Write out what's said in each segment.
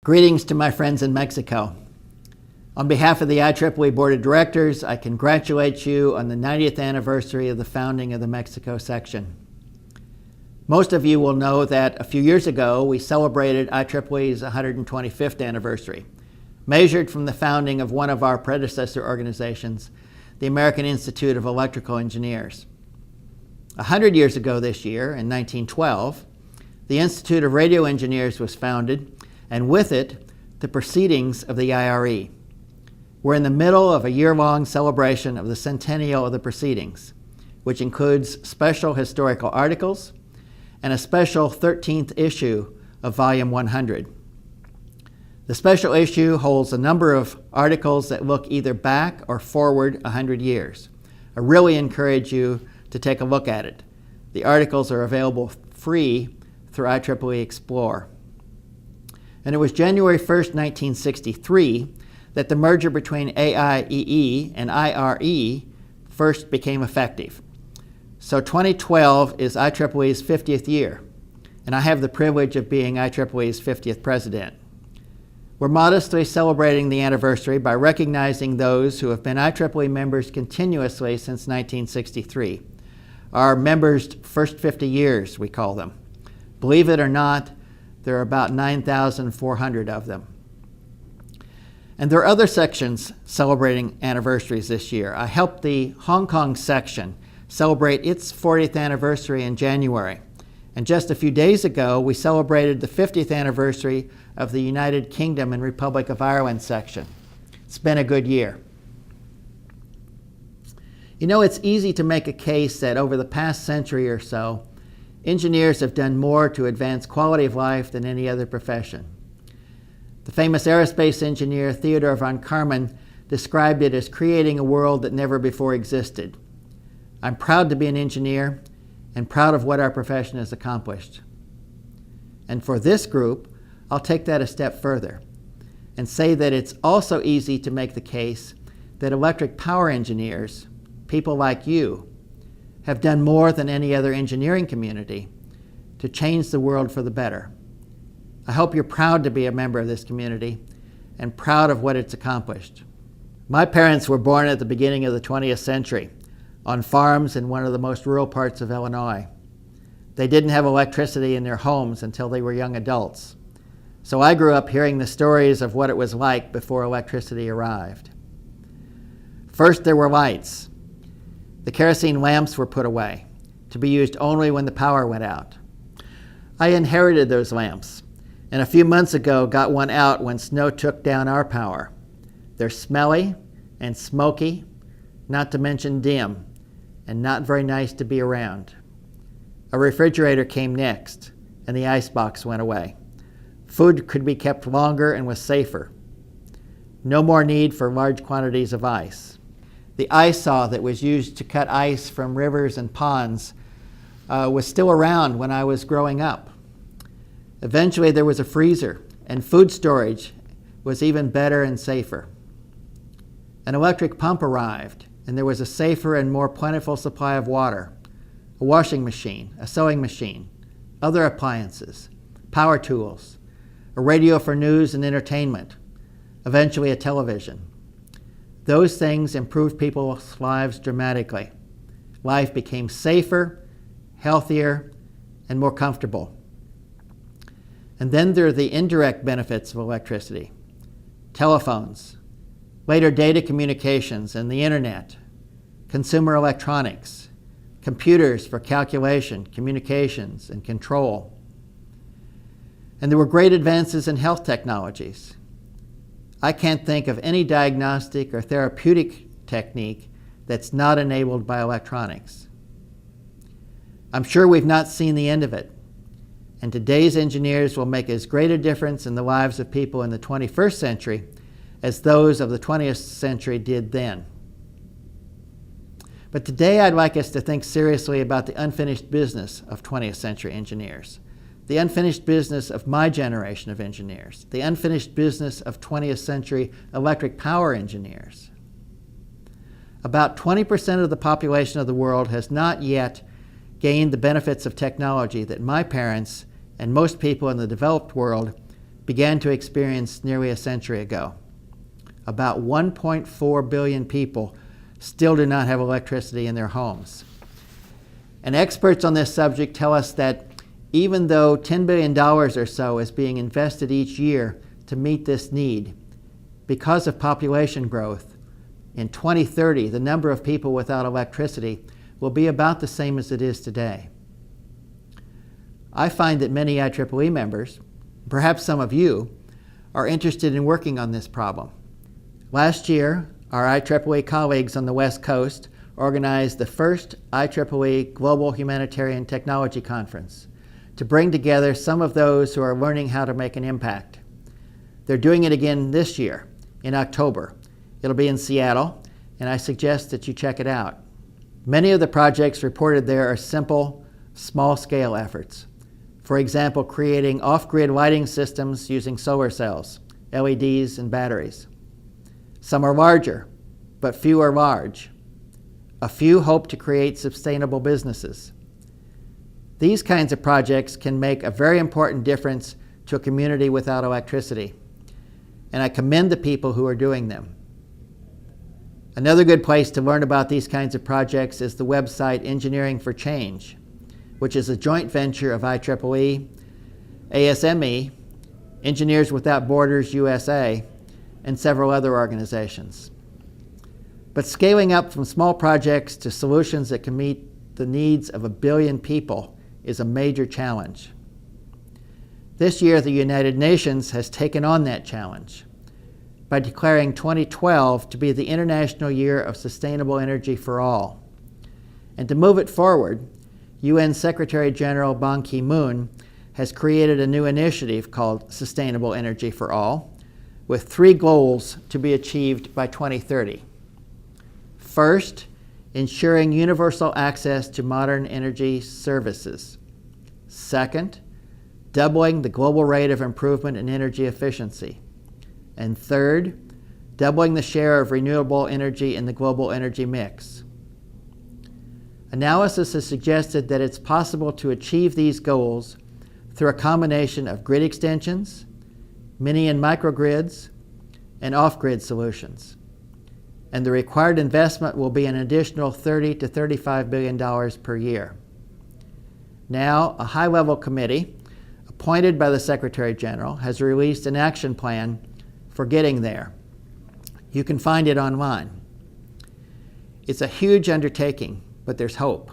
Greetings to my friends in Mexico. On behalf of the IEEE Board of Directors, I congratulate you on the 90th anniversary of the founding of the Mexico section. Most of you will know that a few years ago we celebrated IEEE's 125th anniversary, measured from the founding of one of our predecessor organizations, the American Institute of Electrical Engineers. 100 years ago this year, in 1912, the Institute of Radio Engineers was founded, and with it, the proceedings of the IRE. We're in the middle of a year-long celebration of the centennial of the proceedings, which includes special historical articles and a special 13th issue of Volume 100. The special issue holds a number of articles that look either back or forward 100 years. I really encourage you to take a look at it. The articles are available free through IEEE Explore. And it was January 1st, 1963, that the merger between AIEE and IRE first became effective. So 2012 is IEEE's 50th year, and I have the privilege of being IEEE's 50th president. We're modestly celebrating the anniversary by recognizing those who have been IEEE members continuously since 1963. Our members' first 50 years, we call them. Believe it or not, there are about 9,400 of them. And there are other sections celebrating anniversaries this year. I helped the Hong Kong section celebrate its 40th anniversary in January. And just a few days ago, we celebrated the 50th anniversary of the United Kingdom and Republic of Ireland section. It's been a good year. You know, it's easy to make a case that over the past century or so, engineers have done more to advance quality of life than any other profession. The famous aerospace engineer Theodore von Karman described it as creating a world that never before existed. I'm proud to be an engineer and proud of what our profession has accomplished. And for this group, I'll take that a step further and say that it's also easy to make the case that electric power engineers, people like you, have done more than any other engineering community to change the world for the better. I hope you're proud to be a member of this community and proud of what it's accomplished. My parents were born at the beginning of the 20th century on farms in one of the most rural parts of Illinois. They didn't have electricity in their homes until they were young adults. So I grew up hearing the stories of what it was like before electricity arrived. First, there were lights. The kerosene lamps were put away, to be used only when the power went out. I inherited those lamps, and a few months ago got one out when snow took down our power. They're smelly and smoky, not to mention dim, and not very nice to be around. A refrigerator came next, and the icebox went away. Food could be kept longer and was safer. No more need for large quantities of ice. The ice saw that was used to cut ice from rivers and ponds was still around when I was growing up. Eventually there was a freezer, and food storage was even better and safer. An electric pump arrived, and there was a safer and more plentiful supply of water, a washing machine, a sewing machine, other appliances, power tools, a radio for news and entertainment, eventually a television. Those things improved people's lives dramatically. Life became safer, healthier, and more comfortable. And then there are the indirect benefits of electricity. Telephones, later data communications and the internet, consumer electronics, computers for calculation, communications, and control. And there were great advances in health technologies. I can't think of any diagnostic or therapeutic technique that's not enabled by electronics. I'm sure we've not seen the end of it, and today's engineers will make as great a difference in the lives of people in the 21st century as those of the 20th century did then. But today I'd like us to think seriously about the unfinished business of 20th century engineers. The unfinished business of my generation of engineers, the unfinished business of 20th century electric power engineers. About 20% of the population of the world has not yet gained the benefits of technology that my parents and most people in the developed world began to experience nearly a century ago. About 1.4 billion people still do not have electricity in their homes. And experts on this subject tell us that even though $10 billion or so is being invested each year to meet this need, because of population growth, in 2030, the number of people without electricity will be about the same as it is today. I find that many IEEE members, perhaps some of you, are interested in working on this problem. Last year, our IEEE colleagues on the West Coast organized the first IEEE Global Humanitarian Technology Conference to bring together some of those who are learning how to make an impact. They're doing it again this year, in October. It'll be in Seattle, and I suggest that you check it out. Many of the projects reported there are simple, small-scale efforts. For example, creating off-grid lighting systems using solar cells, LEDs, and batteries. Some are larger, but few are large. A few hope to create sustainable businesses. These kinds of projects can make a very important difference to a community without electricity, and I commend the people who are doing them. Another good place to learn about these kinds of projects is the website Engineering for Change, which is a joint venture of IEEE, ASME, Engineers Without Borders USA, and several other organizations. But scaling up from small projects to solutions that can meet the needs of 1 billion people is a major challenge. This year, the United Nations has taken on that challenge by declaring 2012 to be the International Year of Sustainable Energy for All. And to move it forward, UN Secretary General Ban Ki-moon has created a new initiative called Sustainable Energy for All, with 3 goals to be achieved by 2030. First, ensuring universal access to modern energy services. Second, doubling the global rate of improvement in energy efficiency. And third, doubling the share of renewable energy in the global energy mix. Analysis has suggested that it's possible to achieve these goals through a combination of grid extensions, mini and microgrids, and off-grid solutions. And the required investment will be an additional $30 to $35 billion per year. Now, a high-level committee appointed by the Secretary General has released an action plan for getting there. You can find it online. It's a huge undertaking, but there's hope.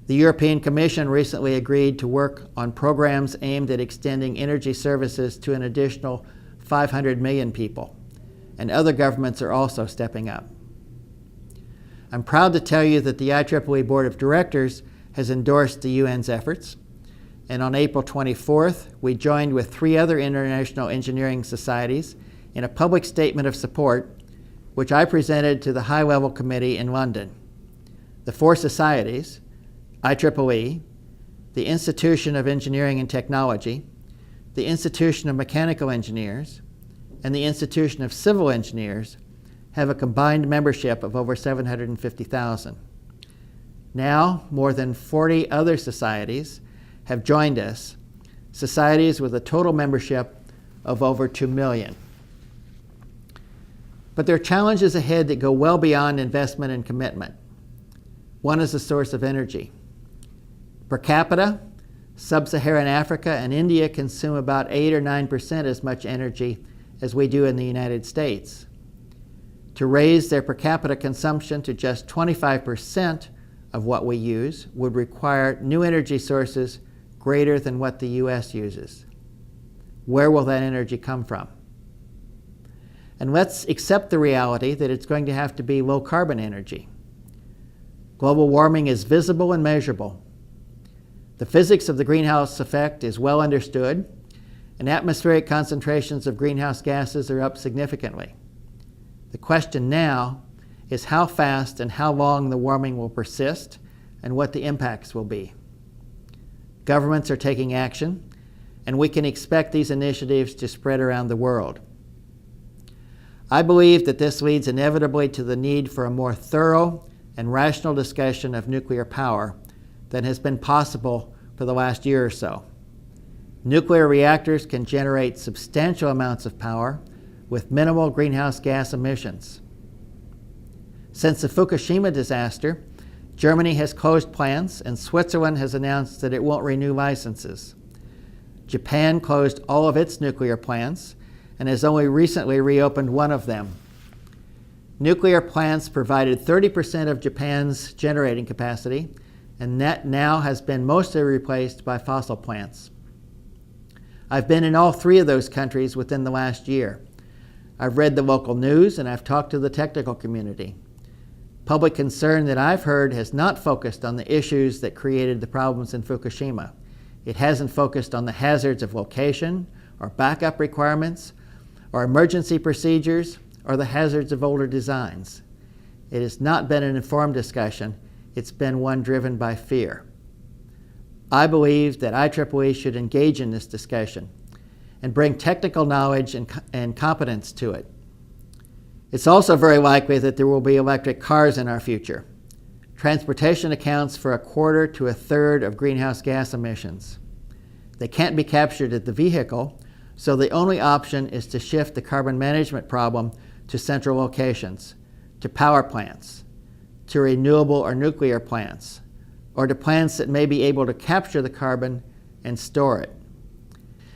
The European Commission recently agreed to work on programs aimed at extending energy services to an additional 500 million people, and other governments are also stepping up. I'm proud to tell you that the IEEE Board of Directors has endorsed the UN's efforts, and on April 24th, we joined with 3 other international engineering societies in a public statement of support, which I presented to the high-level committee in London. The 4 societies, IEEE, the Institution of Engineering and Technology, the Institution of Mechanical Engineers, and the Institution of Civil Engineers, have a combined membership of over 750,000. Now, more than 40 other societies have joined us, societies with a total membership of over 2 million. But there are challenges ahead that go well beyond investment and commitment. One is the source of energy. Per capita, Sub-Saharan Africa and India consume about 8 or 9% as much energy as we do in the United States. To raise their per capita consumption to just 25% of what we use would require new energy sources greater than what the US uses. Where will that energy come from? And let's accept the reality that it's going to have to be low carbon energy. Global warming is visible and measurable. The physics of the greenhouse effect is well understood, and atmospheric concentrations of greenhouse gases are up significantly. The question now is how fast and how long the warming will persist and what the impacts will be. Governments are taking action, and we can expect these initiatives to spread around the world. I believe that this leads inevitably to the need for a more thorough and rational discussion of nuclear power than has been possible for the last year or so. Nuclear reactors can generate substantial amounts of power with minimal greenhouse gas emissions. Since the Fukushima disaster, Germany has closed plants and Switzerland has announced that it won't renew licenses. Japan closed all of its nuclear plants and has only recently reopened one of them. Nuclear plants provided 30% of Japan's generating capacity, and that now has been mostly replaced by fossil plants. I've been in all three of those countries within the last year. I've read the local news and I've talked to the technical community. Public concern that I've heard has not focused on the issues that created the problems in Fukushima. It hasn't focused on the hazards of location, or backup requirements, or emergency procedures, or the hazards of older designs. It has not been an informed discussion. It's been one driven by fear. I believe that IEEE should engage in this discussion and bring technical knowledge and competence to it. It's also very likely that there will be electric cars in our future. Transportation accounts for 1/4 to 1/3 of greenhouse gas emissions. They can't be captured at the vehicle, so the only option is to shift the carbon management problem to central locations, to power plants, to renewable or nuclear plants, or to plants that may be able to capture the carbon and store it.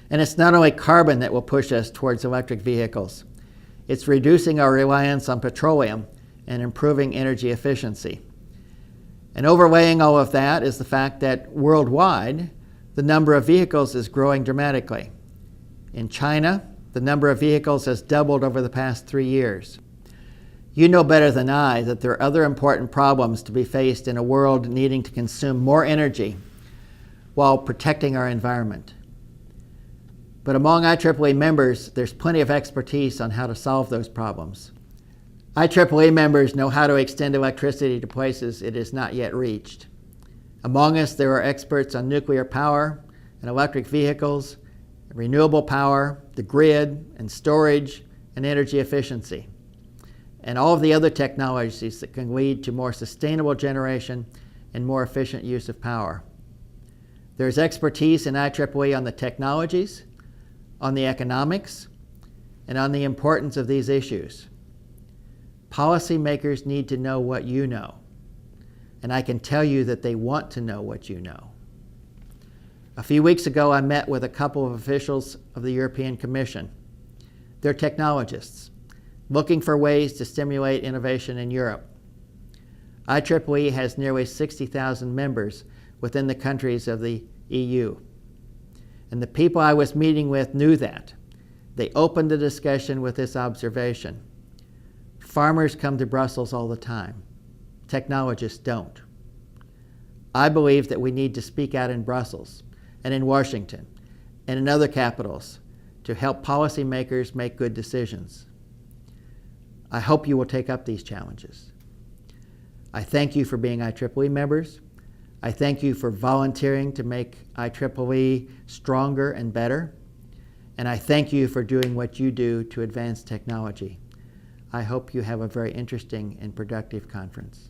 And it's not only carbon that will push us towards electric vehicles. It's reducing our reliance on petroleum and improving energy efficiency. And overlaying all of that is the fact that worldwide, the number of vehicles is growing dramatically. In China, the number of vehicles has doubled over the past 3 years. You know better than I that there are other important problems to be faced in a world needing to consume more energy while protecting our environment. But among IEEE members, there's plenty of expertise on how to solve those problems. IEEE members know how to extend electricity to places it has not yet reached. Among us, there are experts on nuclear power and electric vehicles, renewable power, the grid, and storage, and energy efficiency, and all of the other technologies that can lead to more sustainable generation and more efficient use of power. There's expertise in IEEE on the technologies, on the economics, and on the importance of these issues. Policymakers need to know what you know, and I can tell you that they want to know what you know. A few weeks ago, I met with a couple of officials of the European Commission. They're technologists, looking for ways to stimulate innovation in Europe. IEEE has nearly 60,000 members within the countries of the EU. And the people I was meeting with knew that. They opened the discussion with this observation. Farmers come to Brussels all the time. Technologists don't. I believe that we need to speak out in Brussels and in Washington and in other capitals to help policymakers make good decisions. I hope you will take up these challenges. I thank you for being IEEE members. I thank you for volunteering to make IEEE stronger and better. And I thank you for doing what you do to advance technology. I hope you have a very interesting and productive conference.